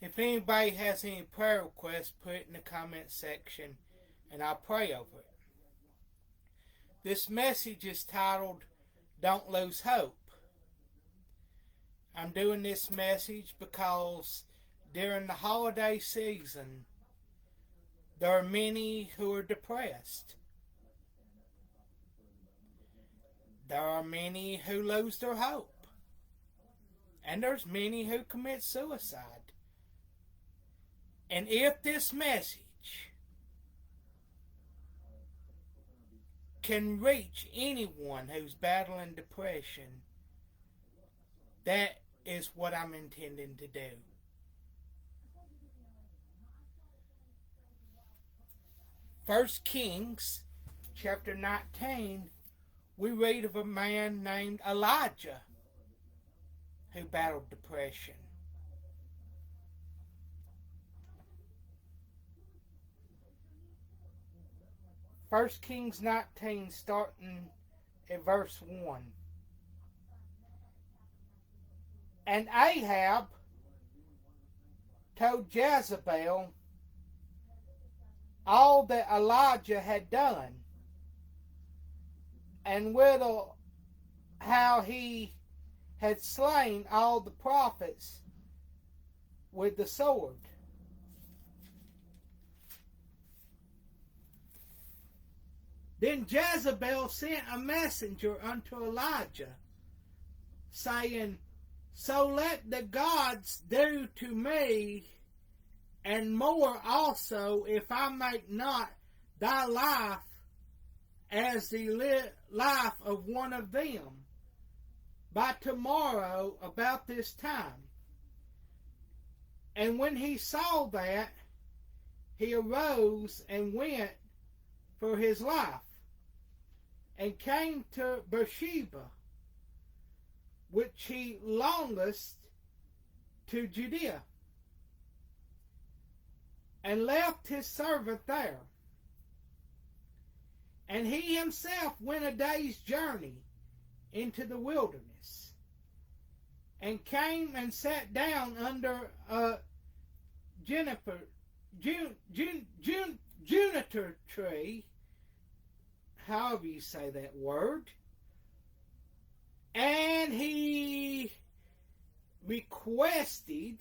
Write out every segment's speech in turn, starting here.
If anybody has any prayer requests, put it in the comment section and I'll pray over it. This message is titled, Don't Lose Hope. I'm doing this message because during the holiday season, there are many who are depressed. There are many who lose their hope. And there's many who commit suicide. And if this message can reach anyone who's battling depression, that is what I'm intending to do. First Kings chapter 19, we read of a man named Elijah who battled depression. First Kings 19, starting at verse 1. And Ahab told Jezebel all that Elijah had done, and withal how he had slain all the prophets with the sword. Then Jezebel sent a messenger unto Elijah, saying, So let the gods do to me, and more also, if I make not thy life as the life of one of them, by tomorrow about this time. And when he saw that, he arose and went for his life, and came to Beersheba, which he longest to Judea, and left his servant there. And he himself went a day's journey into the wilderness, and came and sat down under a juniper tree, however you say that word, and he requested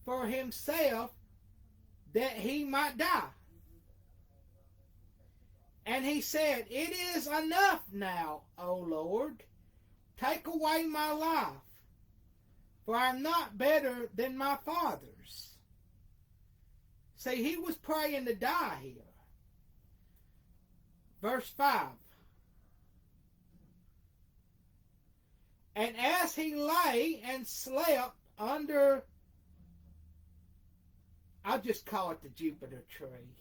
for himself that he might die. And he said, It is enough now, O Lord. Take away my life, for I am not better than my fathers. See, he was praying to die here. Verse 5. And as he lay and slept under, I'll just call it the Jupiter tree.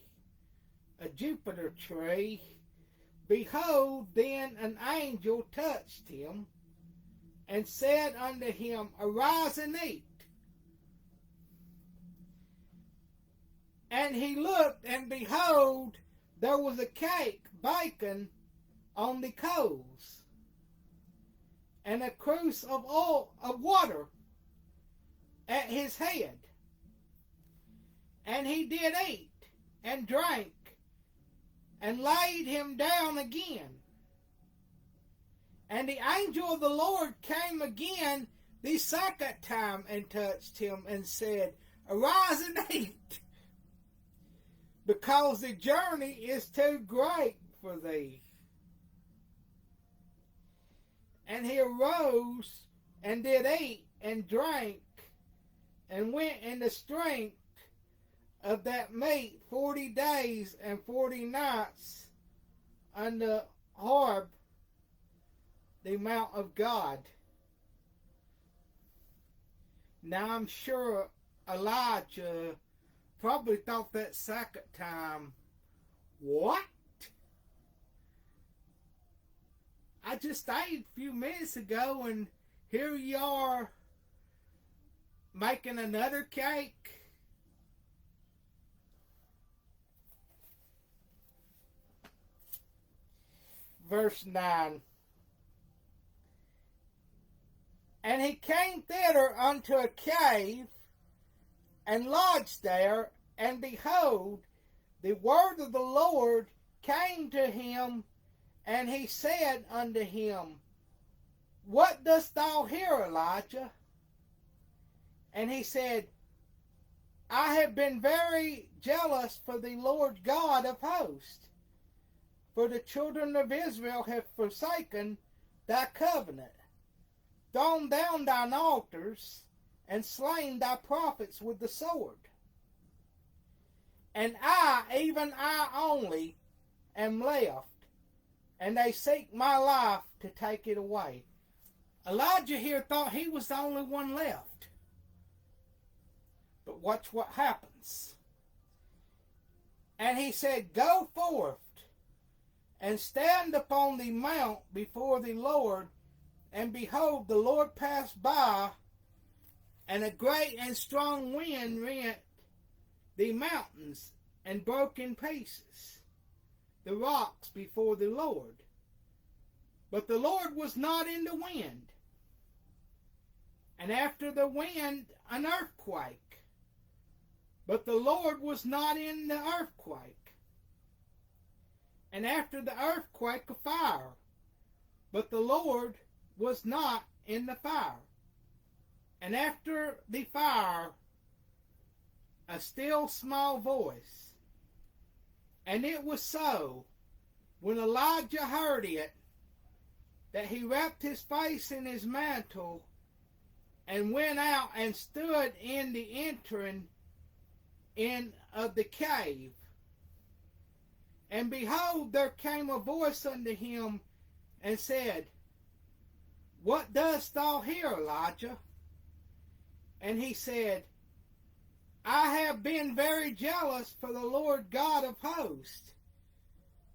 A Jupiter tree, behold, then an angel touched him, and said unto him, Arise and eat. And he looked, and behold, there was a cake baking on the coals, and a cruse of water at his head. And he did eat and drank, and laid him down again. And the angel of the Lord came again the second time and touched him and said, Arise and eat, because the journey is too great for thee. And he arose and did eat and drank, and went in the strength of that meat 40 days and 40 nights unto Horeb, the mount of God. Now I'm sure Elijah probably thought that second time, what? I just ate a few minutes ago, and here you are making another cake. Verse 9. And he came thither unto a cave, and lodged there, and behold, the word of the Lord came to him, and he said unto him, What dost thou here, Elijah? And he said, I have been very jealous for the Lord God of hosts, for the children of Israel have forsaken thy covenant, thrown down thine altars, and slain thy prophets with the sword. And I, even I only, am left, and they seek my life to take it away. Elijah here thought he was the only one left. But watch what happens. And he said, Go forth, and stand upon the mount before the Lord, and behold, the Lord passed by, and a great and strong wind rent the mountains, and broke in pieces the rocks before the Lord. But the Lord was not in the wind. And after the wind, an earthquake. But the Lord was not in the earthquake. And after the earthquake, a fire. But the Lord was not in the fire. And after the fire, a still small voice. And it was so, when Elijah heard it, that he wrapped his face in his mantle, and went out and stood in the entering in of the cave. And behold, there came a voice unto him, and said, What dost thou here, Elijah? And he said, I have been very jealous for the Lord God of hosts,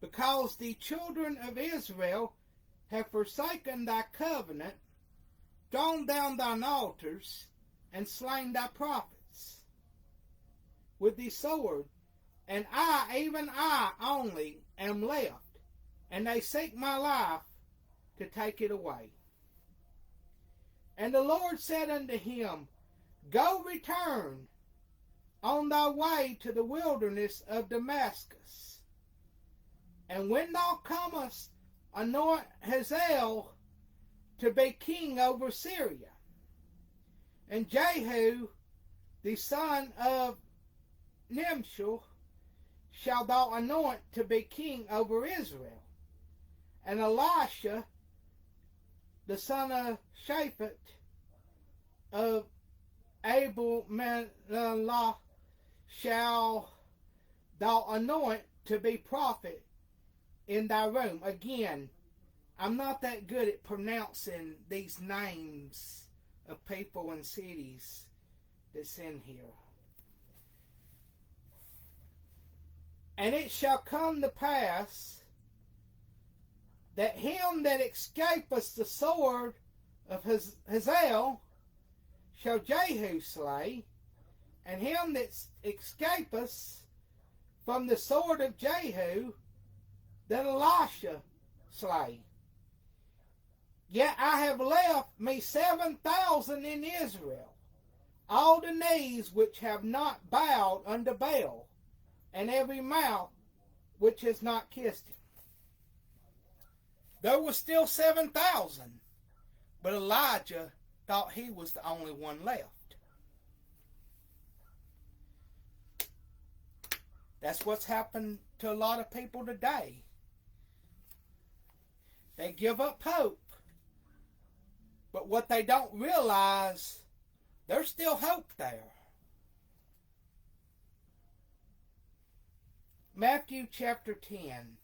because the children of Israel have forsaken thy covenant, thrown down thine altars, and slain thy prophets with the sword. And I, even I only, am left, and they seek my life to take it away. And the Lord said unto him, Go return on thy way to the wilderness of Damascus. And when thou comest, anoint Hazael to be king over Syria. And Jehu, the son of Nimshi, shalt thou anoint to be king over Israel. And Elisha, the son of Shaphat, of Abel-Meholah, shall thou anoint to be prophet in thy room. Again, I'm not that good at pronouncing these names of people and cities that's in here. And it shall come to pass that him that escapeth the sword of Hazael shall Jehu slay, and him that escapeth from the sword of Jehu that Elisha slay. Yet I have left me 7,000 in Israel, all the knees which have not bowed unto Baal, and every mouth which has not kissed him. There was still 7,000, but Elijah thought he was the only one left. That's what's happened to a lot of people today. They give up hope, but what they don't realize, there's still hope there. Matthew chapter 10.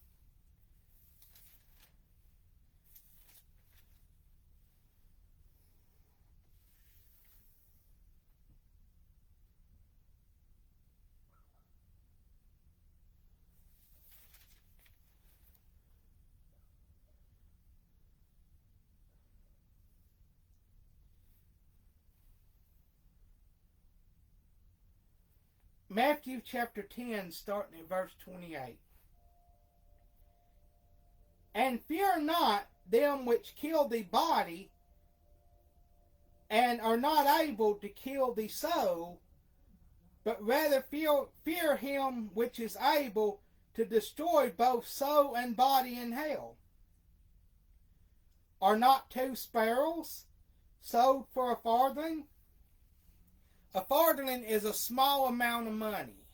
Matthew chapter 10, starting at verse 28. And fear not them which kill the body, and are not able to kill the soul, but rather fear him which is able to destroy both soul and body in hell. Are not 2 sparrows sold for a farthing? A farthing is a small amount of money.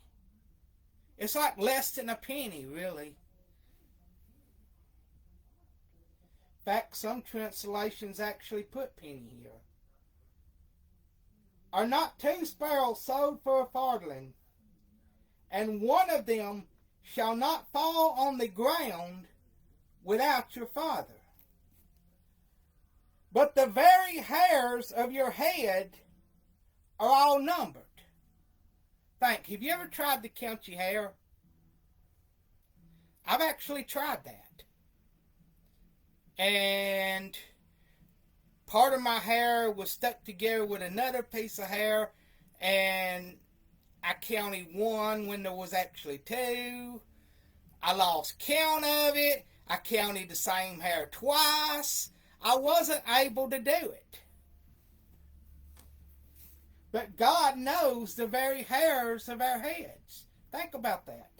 It's like less than a penny, really. In fact, some translations actually put penny here. Are not 2 sparrows sold for a farthing? And one of them shall not fall on the ground without your Father. But the very hairs of your head are all numbered. Have you ever tried to count your hair? I've actually tried that. And part of my hair was stuck together with another piece of hair, and I counted 1 when there was actually 2. I lost count of it. I counted the same hair twice. I wasn't able to do it. But God knows the very hairs of our heads. Think about that.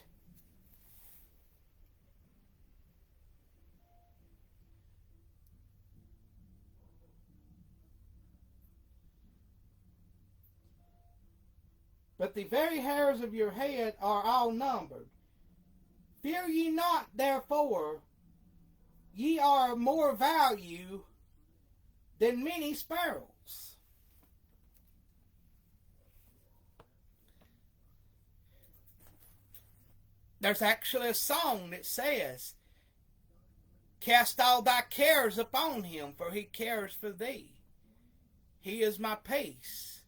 But the very hairs of your head are all numbered. Fear ye not, therefore, ye are of more value than many sparrows. There's actually a song that says, cast all thy cares upon him, for he cares for thee. He is my peace.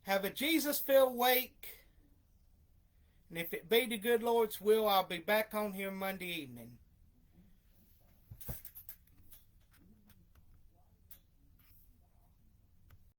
Have a Jesus-filled week. And if it be the good Lord's will, I'll be back on here Monday evening.